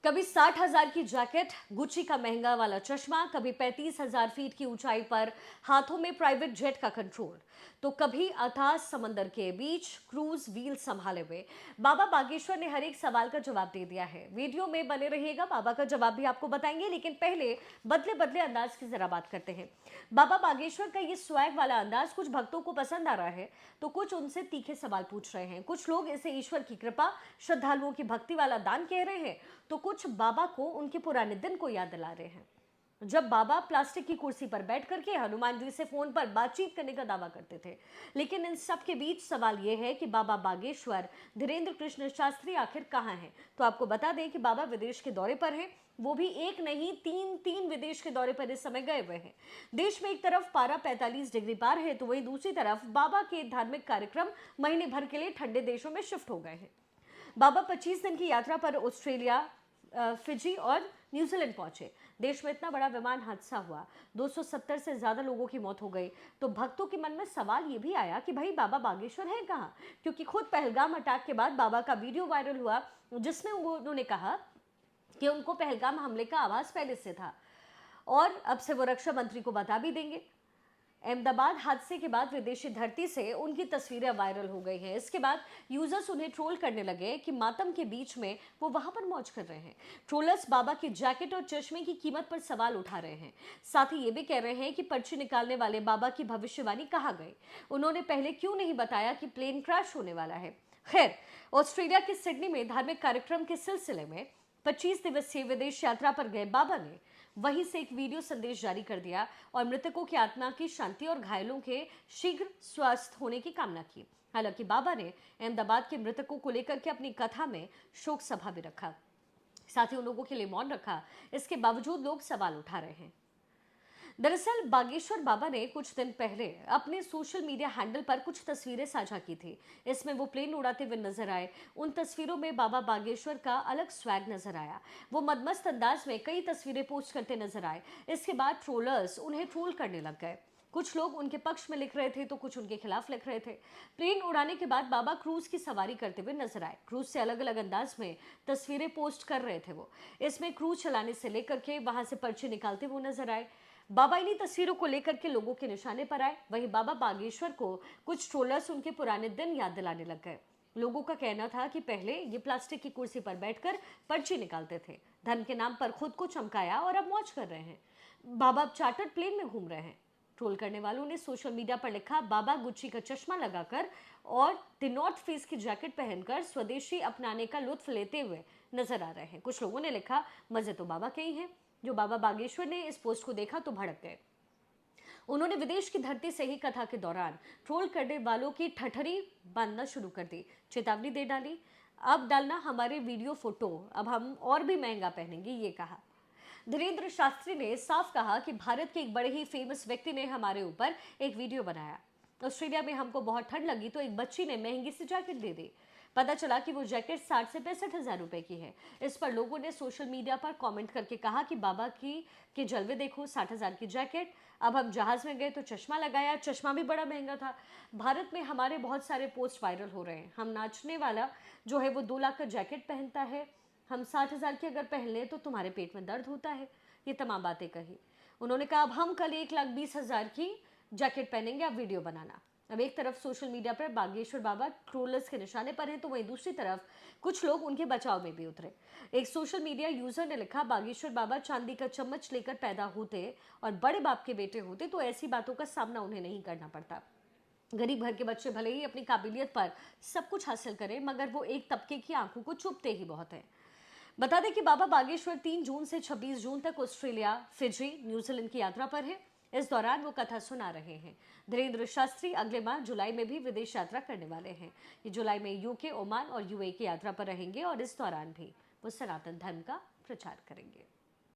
कभी 60,000 की jacket, Gucci का महंगा वाला चश्मा, कभी 35,000 फीट की ऊंचाई पर हाथों में प्राइवेट जेट का कंट्रोल, तो कभी अथाह समंदर के बीच क्रूज व्हील संभाले हुए बाबा बागेश्वर ने हर एक सवाल का जवाब दे दिया है। वीडियो में बने रहिएगा, बाबा का जवाब भी आपको बताएंगे, लेकिन पहले बदले बदले अंदाज की जरा बात करते हैं। बाबा बागेश्वर का ये स्वैग वाला अंदाज कुछ भक्तों को पसंद आ रहा है, तो कुछ उनसे तीखे सवाल पूछ रहे हैं। कुछ लोग इसे ईश्वर की कृपा, श्रद्धालुओं की भक्ति वाला दान कह रहे हैं, तो कुछ बाबा को उनके पुराने दिन को याद दिला रहे हैं, जब बाबा प्लास्टिक की कुर्सी पर बैठ करके हनुमान जी से फोन पर बातचीत करने का दावा करते थे। लेकिन इन सब के बीच सवाल यह है कि बाबा बागेश्वर धीरेन्द्र कृष्ण शास्त्री आखिर कहां हैं। तो आपको बता दें कि बाबा विदेश के दौरे पर हैं, वो भी एक नहीं तीन विदेश के दौरे पर इस समय गए हुए हैं। देश में एक तरफ पारा 45 डिग्री पार है, तो वहीं दूसरी तरफ बाबा के धार्मिक कार्यक्रम महीने भर के लिए ठंडे देशों में शिफ्ट हो गए हैं। बाबा 25 दिन की यात्रा पर ऑस्ट्रेलिया, फिजी और न्यूजीलैंड पहुंचे। देश में इतना बड़ा विमान हादसा हुआ, 270 से ज्यादा लोगों की मौत हो गई, तो भक्तों के मन में सवाल ये भी आया कि भाई बाबा बागेश्वर है कहाँ। क्योंकि खुद पहलगाम अटैक के बाद बाबा का वीडियो वायरल हुआ, जिसमें उन्होंने कहा कि उनको पहलगाम हमले का आभास पहले से था और अब से वो रक्षा मंत्री को बता भी देंगे। अहमदाबाद हादसे के बाद विदेशी धरती से उनकी तस्वीरें वायरल हो गई हैं। इसके बाद यूजर्स उन्हें ट्रोल करने लगे कि मातम के बीच में वो वहां पर मौज कर रहे हैं। ट्रोलर्स बाबा की जैकेट और चश्मे की कीमत पर सवाल उठा रहे हैं। साथ ही ये भी कह रहे हैं कि पर्ची निकालने वाले बाबा की भविष्यवाणी कहाँ गई, उन्होंने पहले क्यों नहीं बताया कि प्लेन क्रैश होने वाला है। खैर, ऑस्ट्रेलिया के सिडनी में धार्मिक कार्यक्रम के सिलसिले में 25 दिवसीय विदेश यात्रा पर गए बाबा ने वहीं से एक वीडियो संदेश जारी कर दिया और मृतकों की आत्मा की शांति और घायलों के शीघ्र स्वस्थ होने की कामना की। हालांकि बाबा ने अहमदाबाद के मृतकों को लेकर के अपनी कथा में शोक सभा भी रखा, साथ ही उन लोगों के लिए मौन रखा। इसके बावजूद लोग सवाल उठा रहे हैं। दरअसल बागेश्वर बाबा ने कुछ दिन पहले अपने सोशल मीडिया हैंडल पर कुछ तस्वीरें साझा की थी। इसमें वो प्लेन उड़ाते हुए नजर आए। उन तस्वीरों में बाबा बागेश्वर का अलग स्वैग नजर आया। वो मदमस्त अंदाज में कई तस्वीरें पोस्ट करते नजर आए। इसके बाद ट्रोलर्स उन्हें ट्रोल करने लग गए। कुछ लोग उनके पक्ष में लिख रहे थे तो कुछ उनके खिलाफ लिख रहे थे। प्लेन उड़ाने के बाद बाबा क्रूज की सवारी करते हुए नजर आए। क्रूज से अलग अलग अंदाज में तस्वीरें पोस्ट कर रहे थे वो। इसमें क्रूज चलाने से लेकर के वहां से पर्चे निकालते हुए नजर आए। बाबा इन्हीं तस्वीरों को लेकर के लोगों के निशाने पर आए। वहीं बाबा बागेश्वर को कुछ ट्रोलर्स उनके पुराने दिन याद दिलाने लग गए। लोगों का कहना था कि पहले ये प्लास्टिक की कुर्सी पर बैठकर पर्ची निकालते थे, धर्म के नाम पर खुद को चमकाया और अब मौज कर रहे हैं। बाबा अब चार्टर्ड प्लेन में घूम रहे हैं। ट्रोल करने वालों ने सोशल मीडिया पर लिखा, बाबा गुच्ची का चश्मा लगाकर और द नॉर्थ फेस की जैकेट पहनकर स्वदेशी अपनाने का लुत्फ लेते हुए नजर आ रहे हैं। कुछ लोगों ने लिखा, मजे तो बाबा के ही हैं। जो बाबा बागेश्वर ने इस पोस्ट को देखा तो भड़क गए। उन्होंने विदेश की धरती से ही कथा के दौरान ट्रोल करने वालों की ठठरी बांधना शुरू कर दी, चेतावनी दे डाली, अब डालना हमारे वीडियो फोटो, अब हम और भी महंगा पहनेंगे, ये कहा। धीरेन्द्र शास्त्री ने साफ कहा कि भारत के एक बड़े ही फेमस व्यक्ति ने हमारे ऊपर एक वीडियो बनाया। ऑस्ट्रेलिया में हमको बहुत ठंड लगी तो एक बच्ची ने महंगी सी जैकेट दे दी। पता चला कि वो जैकेट 60 से 65,000 रुपए की है। इस पर लोगों ने सोशल मीडिया पर कमेंट करके कहा कि बाबा की के जलवे देखो, 60,000 की जैकेट। अब हम जहाज में गए तो चश्मा लगाया, चश्मा भी बड़ा महंगा था। भारत में हमारे बहुत सारे पोस्ट वायरल हो रहे हैं। हम नाचने वाला जो है वो 2 लाख का जैकेट पहनता है, हम 60,000 की अगर पहन लें तो तुम्हारे पेट में दर्द होता है। ये तमाम बातें कही। उन्होंने कहा, अब हम कल 1,20,000 की जैकेट पहनेंगे, अब वीडियो बनाना। अब एक तरफ सोशल मीडिया पर बागेश्वर बाबा ट्रोलर्स के निशाने पर हैं, तो वहीं दूसरी तरफ कुछ लोग उनके बचाव में भी उतरे। एक सोशल मीडिया यूजर ने लिखा, बागेश्वर बाबा चांदी का चम्मच लेकर पैदा होते और बड़े बाप के बेटे होते तो ऐसी बातों का सामना उन्हें नहीं करना पड़ता। गरीब घर के बच्चे भले ही अपनी काबिलियत पर सब कुछ हासिल करें, मगर वो एक तबके की आंखों को चुभते ही बहुत है। बता दें कि बाबा बागेश्वर 3 जून से 26 जून तक ऑस्ट्रेलिया, फिजी, न्यूजीलैंड की यात्रा पर है। इस दौरान वो कथा सुना रहे हैं। धीरेन्द्र शास्त्री अगले माह जुलाई में भी विदेश यात्रा करने वाले हैं। ये जुलाई में यूके, ओमान और यूएई की यात्रा पर रहेंगे और इस दौरान भी वो सनातन धर्म का प्रचार करेंगे।